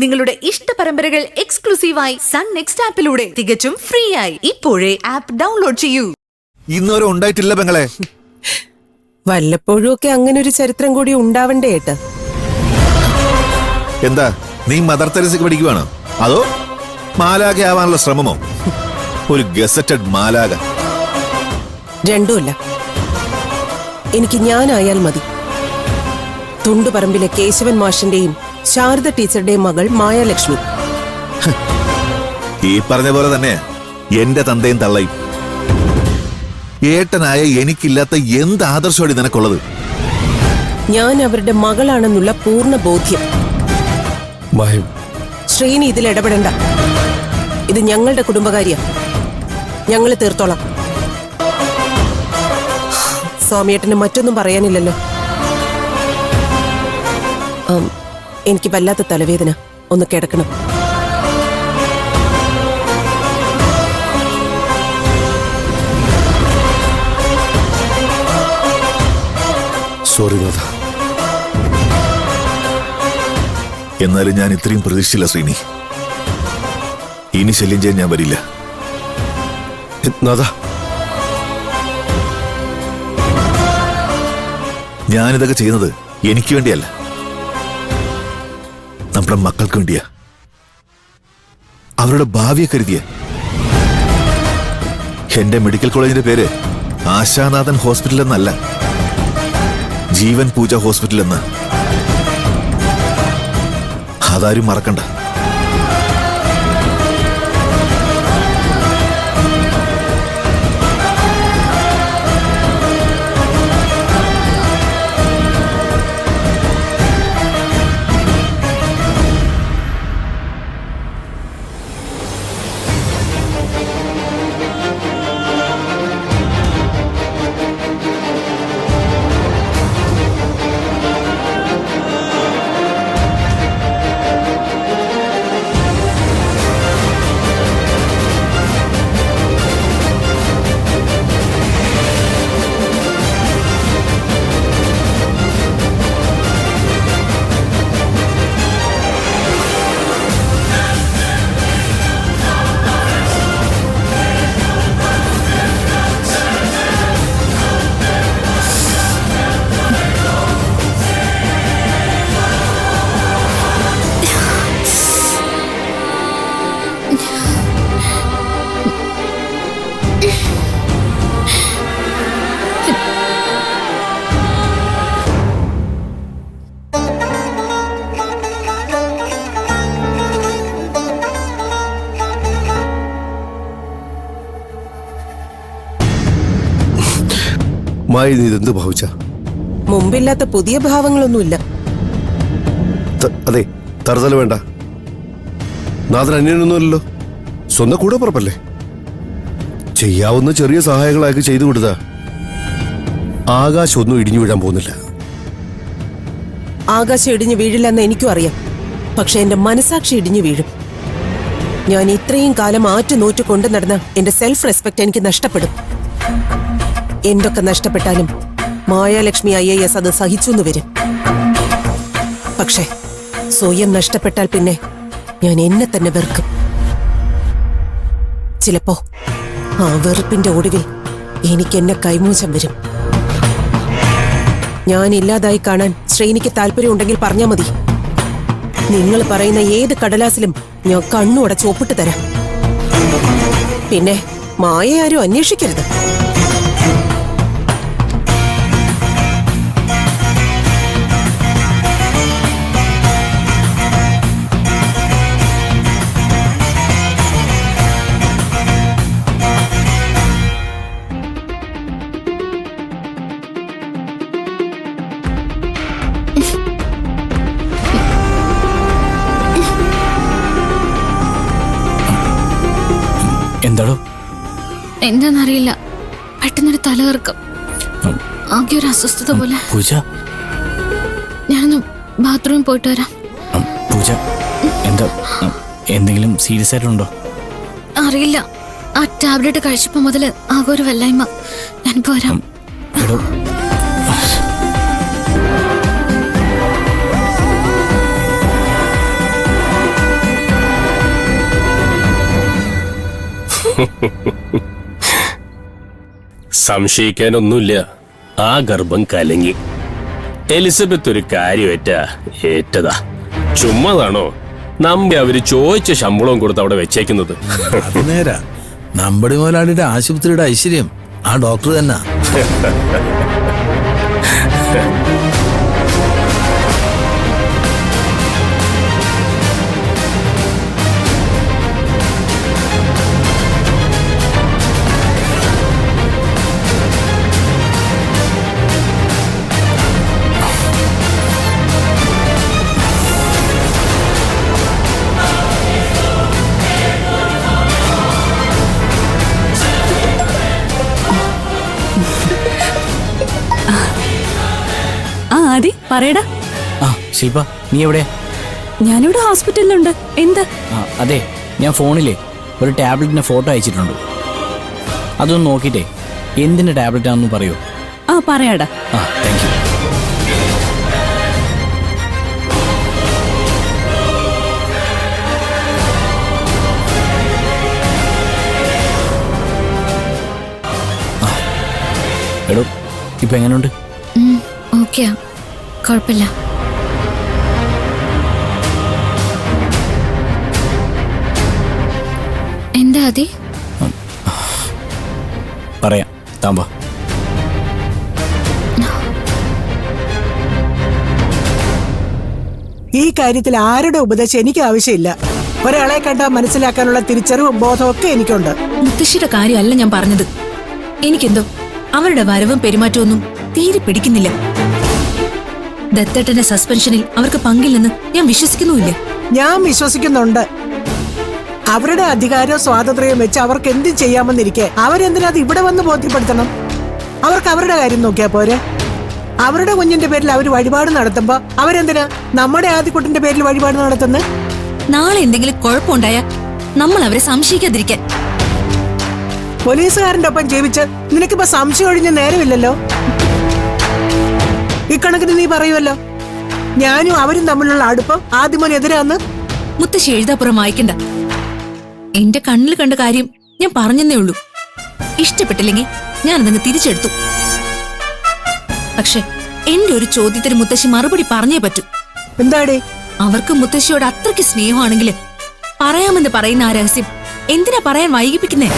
നിങ്ങളുടെ ഇഷ്ട പരമ്പരകൾ എക്സ്ക്ലൂസീവായി സൺ നെക്സ്റ്റ് ആപ്പിലൂടെ തികച്ചും ഫ്രീ ആയി ഇപ്പോഴേ ആപ്പ് ഡൗൺലോഡ് ചെയ്യൂ. ഇന്നുവരെ ഉണ്ടായിട്ടില്ല പെങ്ങളെ. വല്ലപ്പോഴും ഒക്കെ അങ്ങനെ ഒരു ചരിത്രം കൂടി ഉണ്ടാവണ്ടേ ഏട്ടാ? എന്താ നീ മദർ തെരേസയ്ക്ക് പഠിക്കുവാണോ അതോ മാലാഖ ആവാനുള്ള ശ്രമമോ? ഒരു ഗസറ്റഡ് മാലാഖ. രണ്ടുമല്ല. എനിക്ക് ഞാനായാൽ മതി. തുണ്ടുപറമ്പിലെ കേശവൻ മാഷിന്റെയും ശാരദ ടീച്ചറുടെയും മകൾ മായാലക്ഷ്മി. ഈ പറഞ്ഞ പോലെ തന്നെ എന്റെ തന്തയും തള്ളയും. ഏട്ടനായ എനിക്കില്ലാത്ത എന്ത് ആദർശമാണ് നിനക്കുള്ളത്? ഞാൻ അവരുടെ മകളാണെന്നുള്ള പൂർണ്ണ ബോധ്യം. ശ്രീനി ഇതിൽ ഇടപെടണ്ട. ഇത് ഞങ്ങളുടെ കുടുംബകാര്യ. ഞങ്ങൾ തീർത്തോളാം. സ്വാമിയേട്ടന് മറ്റൊന്നും പറയാനില്ലല്ലോ. എനിക്ക് വല്ലാത്ത തലവേദന. ഒന്ന് കിടക്കണം. സോറി നാഥ. എന്നാലും ഞാൻ ഇത്രയും പ്രതീക്ഷിച്ചില്ല ശ്രീനി. ഇനി ശല്യം ചെയ്യാൻ ഞാൻ വരില്ല. ഞാനിതൊക്കെ ചെയ്യുന്നത് എനിക്ക് വേണ്ടിയല്ല, നമ്മുടെ മക്കൾക്ക് വേണ്ടിയാ. അവരുടെ ഭാവിയെ കരുതിയ. എന്റെ മെഡിക്കൽ കോളേജിന്റെ പേര് ആശാനാഥൻ ഹോസ്പിറ്റൽ എന്നല്ല, ജീവൻ പൂജ ഹോസ്പിറ്റൽ എന്ന്. അതാരും മറക്കണ്ട. മായി, നീ ഇതെന്ത് ഭാവിച്ച? മുമ്പില്ലാത്ത പുതിയ ഭാവങ്ങളൊന്നുമില്ല. അതെ, തറുതല വേണ്ട. നാഥൻ അന്യനൊന്നുമല്ലോ, സ്വന്തം കൂടെ പുറപ്പല്ലേ. ചെയ്യാവുന്ന ചെറിയ സഹായങ്ങളാക്കി ചെയ്തു കൊടുത്താ ആകാശം ഒന്നും ഇടിഞ്ഞു വീഴാൻ പോകുന്നില്ല. ആകാശം ഇടിഞ്ഞു വീഴില്ലെന്ന് എനിക്കും അറിയാം. പക്ഷെ എന്റെ മനസാക്ഷി ഇടിഞ്ഞു വീഴും. ഞാൻ ഇത്രയും കാലം ആറ്റുനോറ്റു കൊണ്ടു നടന്ന എന്റെ സെൽഫ് റെസ്പെക്ട് എനിക്ക് നഷ്ടപ്പെടും. എന്തൊക്കെ നഷ്ടപ്പെട്ടാലും മായാലക്ഷ്മി IAS അത് സഹിച്ചു വരും. പക്ഷെ സ്വയം നഷ്ടപ്പെട്ടാൽ പിന്നെ ഞാൻ എന്നെ തന്നെ വെറുക്കും. ചിലപ്പോ ആ വെറുപ്പിന്റെ ഒടുവിൽ എനിക്ക് എന്നെ കൈമോശം വരും. ഞാൻ ഇല്ലാതായി കാണാൻ ശ്രീനിക്ക് താല്പര്യമുണ്ടെങ്കിൽ പറഞ്ഞാൽ മതി. നിങ്ങൾ പറയുന്ന ഏത് കടലാസിലും ഞാൻ കണ്ണുടച്ച് ഒപ്പിട്ട് തരാം. പിന്നെ മായയെ ആരും അന്വേഷിക്കരുത്. എന്താടോ? എന്താന്നറിയില്ല, പെട്ടെന്നൊരു തലകറക്കം, ആകെ ഒരു അസ്വസ്ഥത പോലെ. പൂജ, ഞാനൊന്ന് ബാത്റൂമിൽ പോയിട്ട് വരാം. പൂജ, എന്താ, എന്തെങ്കിലും സീരിയസ് ആയിട്ടുണ്ടോ? അറിയില്ല, ആ ടാബ്ലറ്റ് കഴിച്ചപ്പോ മുതൽ ആകെ ഒരു വല്ലായ്മ. ഞാൻ പോരാം. സംശയിക്കാനൊന്നുമില്ല, ആ ഗർഭം കലങ്ങി. എലിസബത്ത് ഒരു ഏറ്റതാ. ചുമ്മാതാണോ നമ്മെ അവര് ചോദിച്ച ശമ്പളവും കൊടുത്ത് അവിടെ വെച്ചേക്കുന്നത്? അത് നേരാ. നമ്പടി മുതലാളിയുടെ ആശുപത്രിയുടെ ഐശ്വര്യം ആ ഡോക്ടർ തന്നെ. ആദി പറയടാ. ആ ശില്പ, നീ എവിടെയാ? ഞാനിവിടെ ഹോസ്പിറ്റലിലുണ്ട്. എന്താ? അതെ, ഞാൻ ഫോണിലെ ഒരു ടാബ്ലറ്റിന്റെ ഫോട്ടോ അയച്ചിട്ടുണ്ട്. അതൊന്ന് നോക്കിയിട്ടേ എന്തിന്റെ ടാബ്ലറ്റ് ആണെന്ന് പറയൂ. പറയാടാ. Thank you. എടോ, ഇപ്പൊ എങ്ങനെയുണ്ട്? ഓക്കെയാ, കുഴപ്പമില്ല. എന്താ അതി? പറയാം, താമ്പാ. ഈ കാര്യത്തിൽ ആരുടെ ഉപദേശം എനിക്ക് ആവശ്യമില്ല. ഒരാളെ കണ്ടാൽ മനസ്സിലാക്കാനുള്ള തിരിച്ചറിവും ബോധവും ഒക്കെ എനിക്കുണ്ട്. മുത്തശ്ശിയുടെ കാര്യമല്ല ഞാൻ പറഞ്ഞത്. എനിക്കെന്തോ അവരുടെ വരവും പെരുമാറ്റമൊന്നും തീരെ പിടിക്കുന്നില്ല. ദത്തേട്ടന്റെ സസ്പെൻഷനിൽ അവർക്ക് പങ്കില്ലെന്ന് ഞാൻ വിശ്വസിക്കുന്നുമില്ല. ഞാൻ വിശ്വസിക്കുന്നുണ്ട്. അവരുടെ അധികാരവും സ്വാതന്ത്ര്യവും വെച്ച് അവർക്ക് എന്തും ചെയ്യാമെന്നിരിക്കെ അവരെന്തിനാ അത് ഇവിടെ വന്ന് ബോധ്യപ്പെടുത്തണം? അവർക്ക് അവരുടെ കാര്യം നോക്കിയാ പോരെ. അവരുടെ കുഞ്ഞിന്റെ പേരിൽ അവർ വഴിപാട് നടത്തുമ്പോ അവരെന്തിനാ നമ്മുടെ ആദ്യക്കുട്ടിന്റെ പേരിൽ വഴിപാട് നടത്തുന്നത്? നാളെ എന്തെങ്കിലും കുഴപ്പമുണ്ടായാൽ നമ്മൾ അവരെ സംശയിക്കാതിരിക്കാൻ. പോലീസുകാരന്റെ ഒപ്പം ജീവിച്ച് നിനക്കിപ്പോ സംശയം ഒഴിഞ്ഞ നേരമില്ലല്ലോ. ഇക്കണക്കിന് നീ പറയുമല്ലോ ഞാനും അവരും തമ്മിലുള്ള അടുപ്പം ആദ്യമോനെതിരാന്ന്. മുത്തശ്ശി എഴുതാപ്പുറം വായിക്കണ്ട. എന്റെ കണ്ണിൽ കണ്ട കാര്യം ഞാൻ പറഞ്ഞെന്നേ ഉള്ളൂ. ഇഷ്ടപ്പെട്ടില്ലെങ്കിൽ ഞാനതങ്ങ് തിരിച്ചെടുത്തു. പക്ഷെ എന്റെ ഒരു ചോദ്യത്തിന് മുത്തശ്ശി മറുപടി പറഞ്ഞേ പറ്റൂ. എന്താടേ? അവർക്ക് മുത്തശ്ശിയോട് അത്രയ്ക്ക് സ്നേഹമാണെങ്കിൽ പറയാമെന്ന് പറയുന്ന ആ രഹസ്യം എന്തിനാ പറയാൻ വൈകിപ്പിക്കുന്നേ?